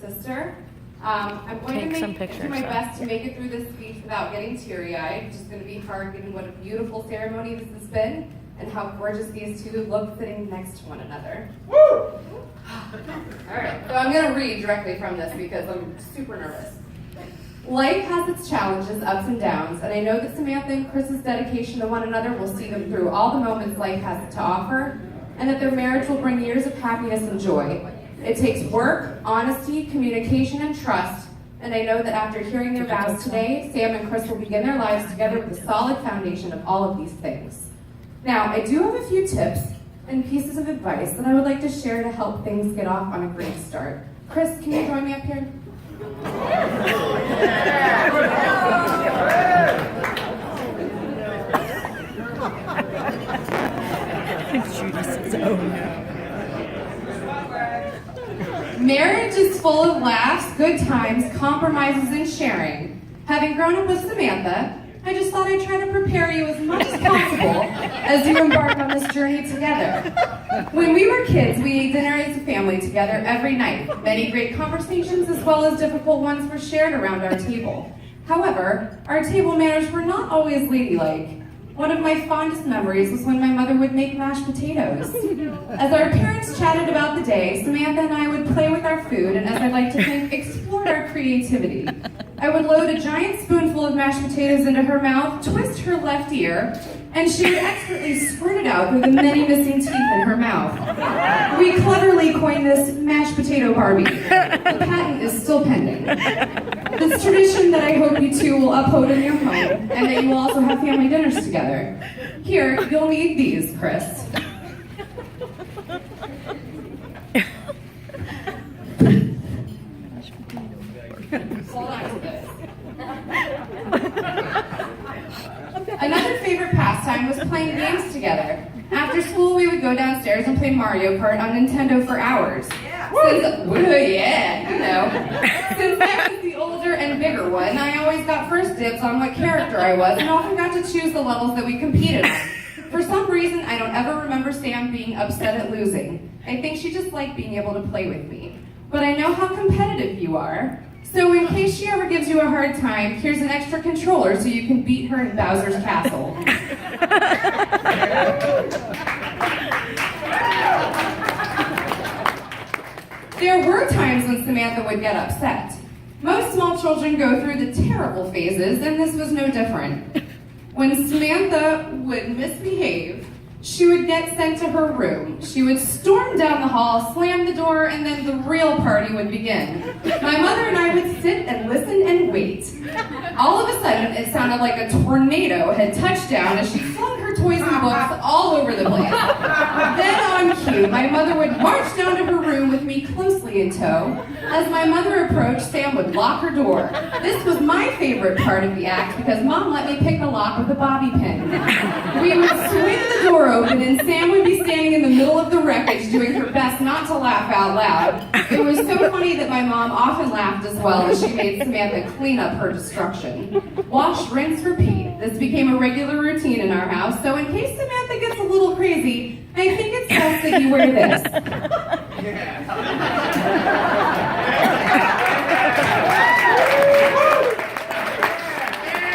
sister. I'm going to do my best to make it through this speech without getting teary-eyed. It's just going to be hard given what a beautiful ceremony this has been and how gorgeous these two look sitting next to one another. Woo! All right, so I'm going to read directly from this because I'm super nervous. Life has its challenges, ups and downs, and I know that Samantha and Chris's dedication to one another will see them through all the moments life has to offer, and that their marriage will bring years of happiness and joy. It takes work, honesty, communication, and trust, and I know that after hearing their vows today, Sam and Chris will begin their lives together with a solid foundation of all of these things. Now, I do have a few tips and pieces of advice that I would like to share to help things get off on a great start. Chris, can you join me up here? Marriage is full of laughs, good times, compromises, and sharing. Having grown up with Samantha, I just thought I'd try to prepare you as much as possible as you embark on this journey together. When we were kids, we ate dinner as a family together every night. Many great conversations as well as difficult ones were shared around our table. However, our table manners were not always ladylike. One of my fondest memories was when my mother would make mashed potatoes. As our parents chatted about the day, Samantha and I would play with our food and, as I like to think, explored our creativity. I would load a giant spoonful of mashed potatoes into her mouth, twist her left ear, and she would expertly squirt it out through the many missing teeth in her mouth. We cleverly coined this mashed potato Barbie. The patent is still pending. This tradition that I hope you two will uphold in your home, and that you will also have family dinners together. Here, you'll need these, Chris. Hold on to this. Another favorite pastime was playing games together. After school, we would go downstairs and play Mario Kart on Nintendo for hours. Since I was the older and bigger one, I always got first dibs on what character I was and often got to choose the levels that we competed on. For some reason, I don't ever remember Sam being upset at losing. I think she just liked being able to play with me. But I know how competitive you are. So in case she ever gives you a hard time, here's an extra controller so you can beat her in Bowser's Castle. There were times when Samantha would get upset. Most small children go through the terrible phases, and this was no different. When Samantha would misbehave, she would get sent to her room. She would storm down the hall, slam the door, and then the real party would begin. My mother and I would sit and listen and wait. All of a sudden, it sounded like a tornado had touched down as she flung her toys and books all over the place. Then on cue, my mother would march down to her room with me closely in tow. As my mother approached, Sam would lock her door. This was my favorite part of the act because Mom let me pick the lock with a bobby pin. We would swing the door open and Sam would be standing in the middle of the wreckage doing her best not to laugh out loud. It was so funny that my mom often laughed as well as she made Samantha clean up her destruction. Wash, rinse, repeat. This became a regular routine in our house, so in case Samantha gets a little crazy, I think it's best that you wear this.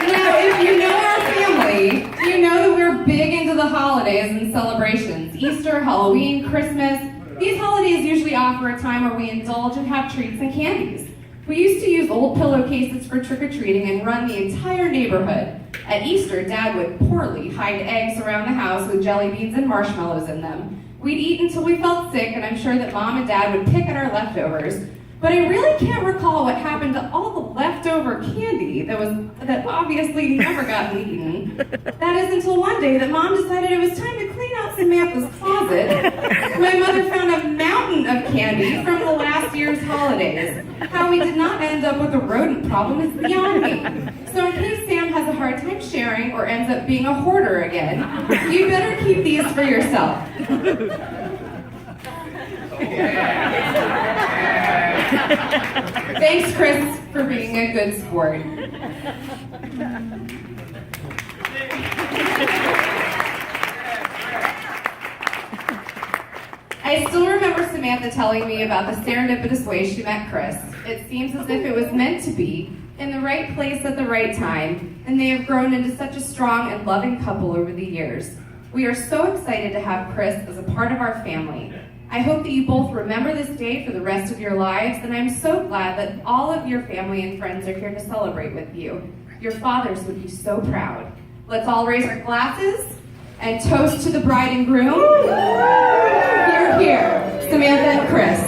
Now, if you know our family, you know that we're big into the holidays and celebrations. Easter, Halloween, Christmas. These holidays usually offer a time where we indulge and have treats and candies. We used to use old pillowcases for trick-or-treating and run the entire neighborhood. At Easter, Dad would poorly hide eggs around the house with jelly beans and marshmallows in them. We'd eat until we felt sick, and I'm sure that Mom and Dad would pick at our leftovers. But I really can't recall what happened to all the leftover candy that obviously never got eaten. That is until one day that Mom decided it was time to clean out Samantha's closet. My mother found a mountain of candy from the last year's holidays. How we did not end up with a rodent problem is beyond me. So in case Sam has a hard time sharing or ends up being a hoarder again, you better keep these for yourself. Thanks, Chris, for being a good sport. I still remember Samantha telling me about the serendipitous way she met Chris. It seems as if it was meant to be, in the right place at the right time, and they have grown into such a strong and loving couple over the years. We are so excited to have Chris as a part of our family. I hope that you both remember this day for the rest of your lives, and I'm so glad that all of your family and friends are here to celebrate with you. Your fathers would be so proud. Let's all raise our glasses and toast to the bride and groom. Here, here, Samantha and Chris.